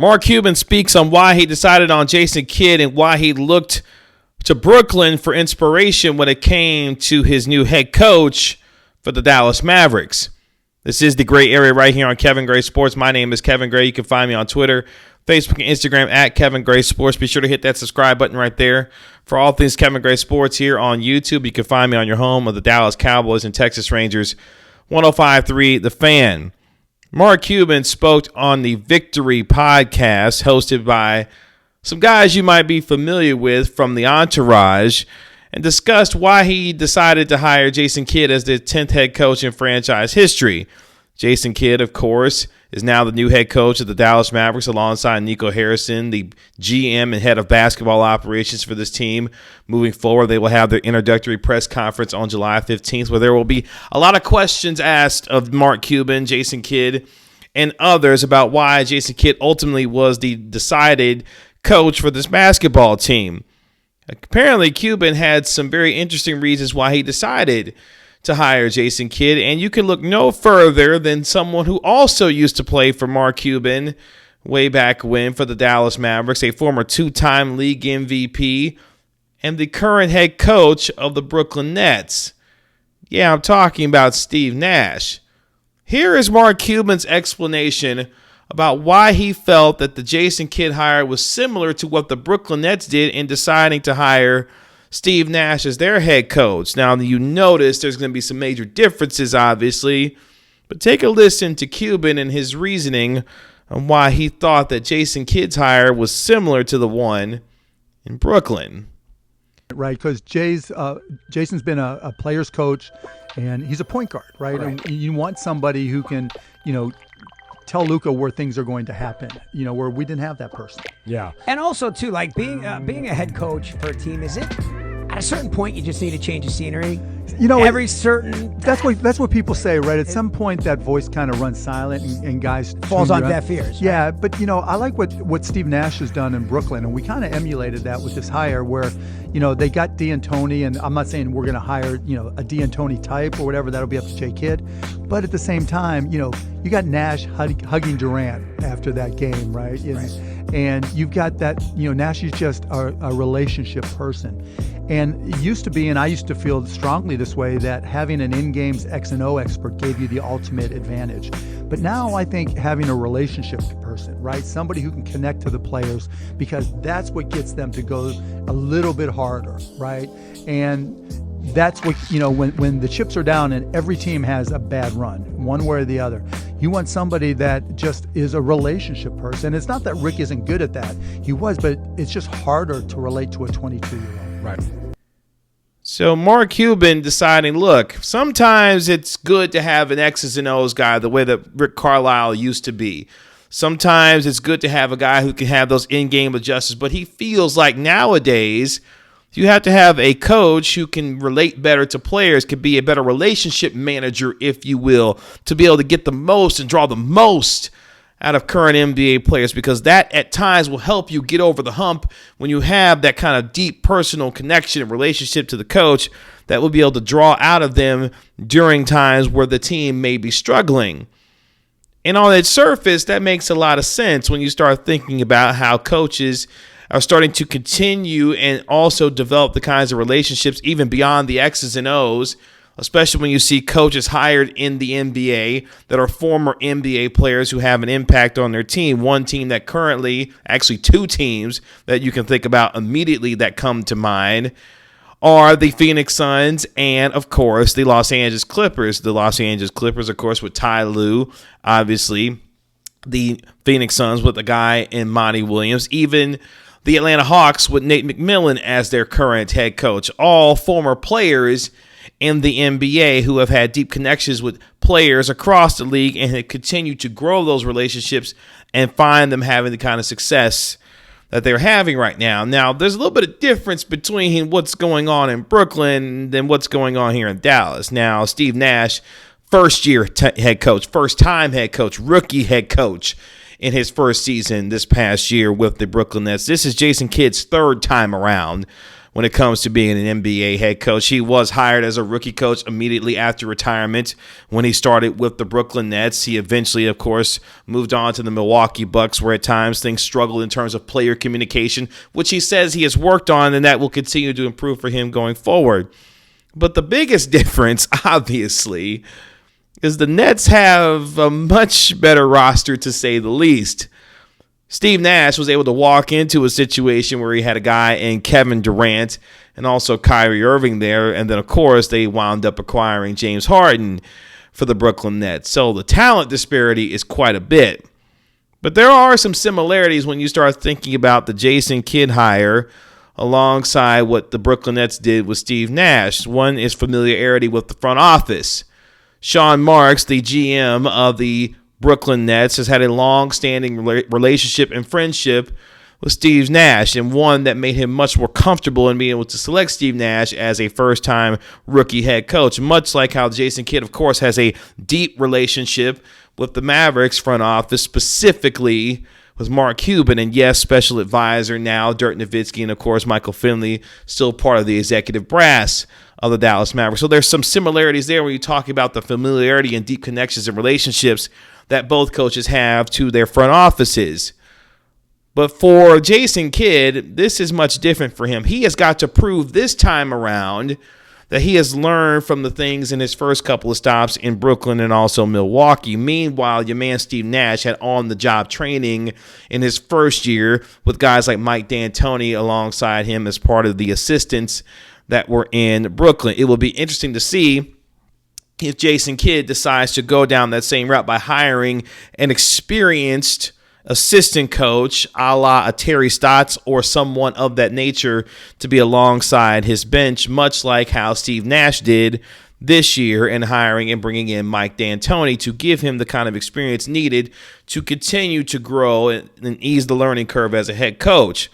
Mark Cuban speaks on why he decided on Jason Kidd and why he looked to Brooklyn for inspiration when it came to his new head coach for the Dallas Mavericks. This is the Gray Area right here on Kevin Gray Sports. My name is Kevin Gray. You can find me on Twitter, Facebook, and Instagram at Kevin Gray Sports. Be sure to hit that subscribe button right there for all things Kevin Gray Sports here on YouTube. You can find me on your home of the Dallas Cowboys and Texas Rangers, 105.3 The Fan. Mark Cuban spoke on the Victory podcast hosted by some guys you might be familiar with from the entourage and discussed why he decided to hire Jason Kidd as the 10th head coach in franchise history. Jason Kidd, of course, is now the new head coach of the Dallas Mavericks alongside Nico Harrison, the GM and head of basketball operations for this team. Moving forward, they will have their introductory press conference on July 15th, where there will be a lot of questions asked of Mark Cuban, Jason Kidd, and others about why Jason Kidd ultimately was the decided coach for this basketball team. Apparently, Cuban had some very interesting reasons why he decided to hire Jason Kidd, and you can look no further than someone who also used to play for Mark Cuban way back when for the Dallas Mavericks, a former two-time league MVP and the current head coach of the Brooklyn Nets. Yeah, I'm talking about Steve Nash. Here is Mark Cuban's explanation about why he felt that the Jason Kidd hire was similar to what the Brooklyn Nets did in deciding to hire Steve Nash as their head coach. Now, you notice there's going to be some major differences, obviously, but take a listen to Cuban and his reasoning on why he thought that Jason Kidd's hire was similar to the one in Brooklyn. Right, because Jason's been a player's coach, and he's a point guard, right? And you want somebody who can, tell Luka where things are going to happen, where we didn't have that person. Yeah. And also, too, like being a head coach for a team, is it at a certain point you just need to change the scenery? That's what people say, right? At some point, that voice kind of runs silent and guys falls on deaf ears. Right? Yeah, but I like what Steve Nash has done in Brooklyn, and we kind of emulated that with this hire where, they got D'Antoni, and I'm not saying we're going to hire, a D'Antoni type or whatever. That'll be up to Jay Kidd, but at the same time, you got Nash hugging Durant after that game, right? And you've got that, Nash is just a relationship person. And it used to be, and I used to feel strongly this way, that having an in-games X and O expert gave you the ultimate advantage. But now I think having a relationship person, right? Somebody who can connect to the players, because that's what gets them to go a little bit harder, right? And that's what, when the chips are down and every team has a bad run, one way or the other, you want somebody that just is a relationship person. It's not that Rick isn't good at that. He was, but it's just harder to relate to a 22-year-old. Right. So Mark Cuban deciding, look, sometimes it's good to have an X's and O's guy the way that Rick Carlisle used to be. Sometimes it's good to have a guy who can have those in-game adjustments, but he feels like nowadays you have to have a coach who can relate better to players, can be a better relationship manager, if you will, to be able to get the most and draw the most out of current NBA players, because that at times will help you get over the hump when you have that kind of deep personal connection and relationship to the coach that will be able to draw out of them during times where the team may be struggling. And on its surface, that makes a lot of sense when you start thinking about how coaches are starting to continue and also develop the kinds of relationships even beyond the X's and O's, especially when you see coaches hired in the NBA that are former NBA players who have an impact on their team. One team that currently, actually two teams that you can think about immediately that come to mind are the Phoenix Suns and, of course, the Los Angeles Clippers. The Los Angeles Clippers, of course, with Ty Lue, obviously. The Phoenix Suns with a guy in Monty Williams. Even the Atlanta Hawks with Nate McMillan as their current head coach. All former players in the NBA who have had deep connections with players across the league and have continued to grow those relationships and find them having the kind of success that they're having right now. Now, there's a little bit of difference between what's going on in Brooklyn than what's going on here in Dallas. Now, Steve Nash, first-year head coach, first-time head coach, rookie head coach in his first season this past year with the Brooklyn Nets. This is Jason Kidd's third time around when it comes to being an NBA head coach. He was hired as a rookie coach immediately after retirement when he started with the Brooklyn Nets. He eventually, of course, moved on to the Milwaukee Bucks, where at times things struggled in terms of player communication, which he says he has worked on, and that will continue to improve for him going forward. But the biggest difference, obviously, is the Nets have a much better roster, to say the least. Steve Nash was able to walk into a situation where he had a guy in Kevin Durant and also Kyrie Irving there. And then, of course, they wound up acquiring James Harden for the Brooklyn Nets. So the talent disparity is quite a bit. But there are some similarities when you start thinking about the Jason Kidd hire alongside what the Brooklyn Nets did with Steve Nash. One is familiarity with the front office. Sean Marks, the GM of the Brooklyn Nets, has had a long-standing relationship and friendship with Steve Nash, and one that made him much more comfortable in being able to select Steve Nash as a first-time rookie head coach, much like how Jason Kidd, of course, has a deep relationship with the Mavericks front office, specifically with Mark Cuban, and yes, special advisor now, Dirk Nowitzki, and of course, Michael Finley, still part of the executive brass of the Dallas Mavericks. So there's some similarities there when you talk about the familiarity and deep connections and relationships that both coaches have to their front offices. But for Jason Kidd, this is much different for him. He has got to prove this time around that he has learned from the things in his first couple of stops in Brooklyn and also Milwaukee. Meanwhile, your man Steve Nash had on-the-job training in his first year with guys like Mike D'Antoni alongside him as part of the assistants that were in Brooklyn. It will be interesting to see if Jason Kidd decides to go down that same route by hiring an experienced assistant coach a la a Terry Stotts or someone of that nature to be alongside his bench, much like how Steve Nash did this year in hiring and bringing in Mike D'Antoni to give him the kind of experience needed to continue to grow and ease the learning curve as a head coach.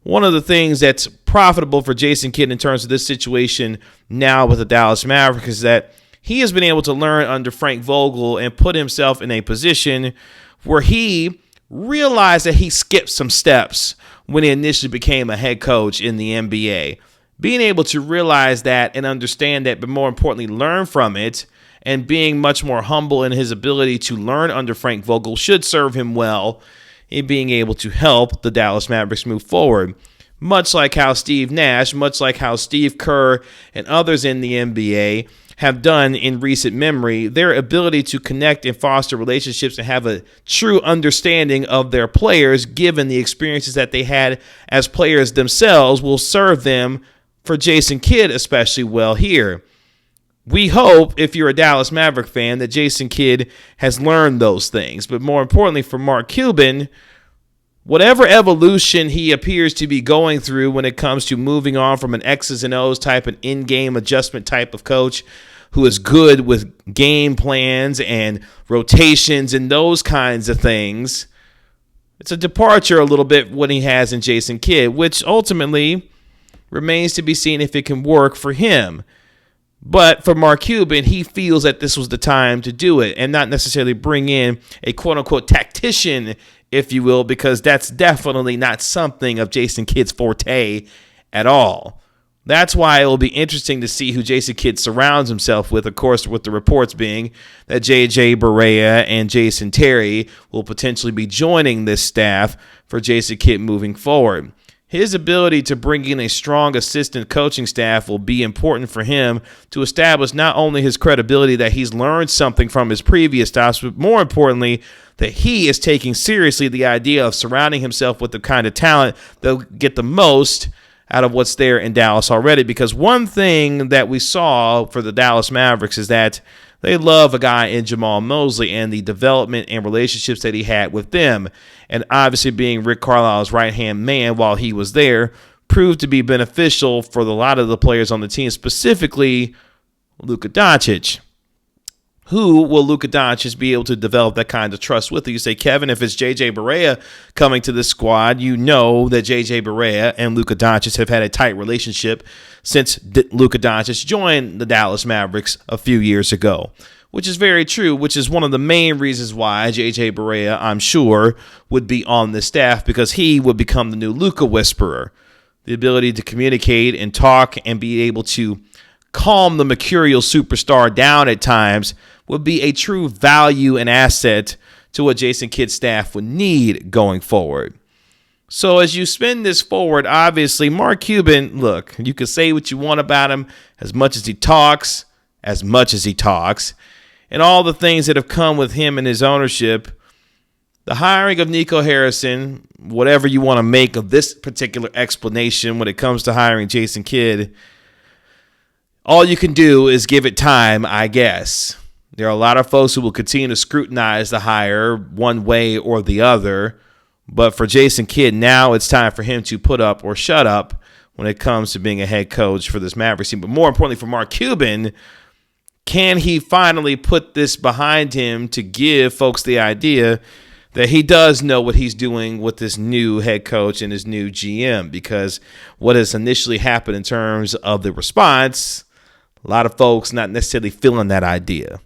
One of the things that's profitable for Jason Kidd in terms of this situation now with the Dallas Mavericks is that he has been able to learn under Frank Vogel and put himself in a position where he realized that he skipped some steps when he initially became a head coach in the NBA. Being able to realize that and understand that, but more importantly, learn from it, and being much more humble in his ability to learn under Frank Vogel should serve him well in being able to help the Dallas Mavericks move forward. Much like how Steve Nash, much like how Steve Kerr and others in the NBA have done in recent memory, their ability to connect and foster relationships and have a true understanding of their players, given the experiences that they had as players themselves, will serve them for Jason Kidd especially well here. We hope, if you're a Dallas Maverick fan, that Jason Kidd has learned those things. But more importantly, for Mark Cuban, whatever evolution he appears to be going through when it comes to moving on from an X's and O's type, an in-game adjustment type of coach who is good with game plans and rotations and those kinds of things, it's a departure a little bit what he has in Jason Kidd, which ultimately remains to be seen if it can work for him. But for Mark Cuban, he feels that this was the time to do it and not necessarily bring in a quote-unquote tactician, if you will, because that's definitely not something of Jason Kidd's forte at all. That's why it will be interesting to see who Jason Kidd surrounds himself with, of course, with the reports being that J.J. Barea and Jason Terry will potentially be joining this staff for Jason Kidd moving forward. His ability to bring in a strong assistant coaching staff will be important for him to establish not only his credibility that he's learned something from his previous stops, but more importantly, that he is taking seriously the idea of surrounding himself with the kind of talent that'll get the most out of what's there in Dallas already. Because one thing that we saw for the Dallas Mavericks is that they love a guy in Jamal Mosley and the development and relationships that he had with them. And obviously being Rick Carlisle's right-hand man while he was there proved to be beneficial for a lot of the players on the team, specifically Luka Doncic. Who will Luka Doncic be able to develop that kind of trust with? You say, Kevin, if it's J.J. Barea coming to this squad, you know that J.J. Barea and Luka Doncic have had a tight relationship since Luka Doncic joined the Dallas Mavericks a few years ago, which is very true, which is one of the main reasons why J.J. Barea, I'm sure, would be on the staff, because he would become the new Luka whisperer. the ability to communicate and talk and be able to calm the mercurial superstar down at times would be a true value and asset to what Jason Kidd's staff would need going forward. So as you spin this forward, obviously, Mark Cuban, look, you can say what you want about him as much as he talks, and all the things that have come with him and his ownership. The hiring of Nico Harrison, whatever you want to make of this particular explanation when it comes to hiring Jason Kidd, all you can do is give it time, I guess. There are a lot of folks who will continue to scrutinize the hire one way or the other. But for Jason Kidd, now it's time for him to put up or shut up when it comes to being a head coach for this Mavericks team. But more importantly for Mark Cuban, can he finally put this behind him to give folks the idea that he does know what he's doing with this new head coach and his new GM? Because what has initially happened in terms of the response, a lot of folks not necessarily feeling that idea.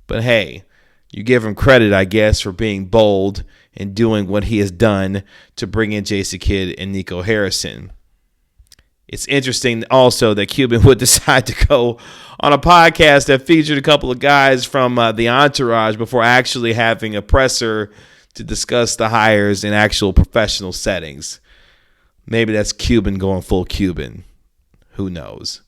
But hey, you give him credit, I guess, for being bold and doing what he has done to bring in Jason Kidd and Nico Harrison. It's interesting also that Cuban would decide to go on a podcast that featured a couple of guys from the entourage before actually having a presser to discuss the hires in actual professional settings. Maybe that's Cuban going full Cuban. Who knows?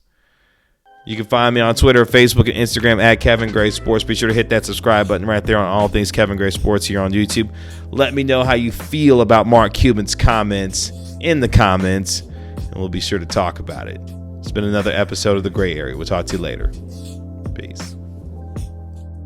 You can find me on Twitter, Facebook, and Instagram at Kevin Gray Sports. Be sure to hit that subscribe button right there on all things Kevin Gray Sports here on YouTube. Let me know how you feel about Mark Cuban's comments in the comments, and we'll be sure to talk about it. It's been another episode of The Gray Area. We'll talk to you later. Peace.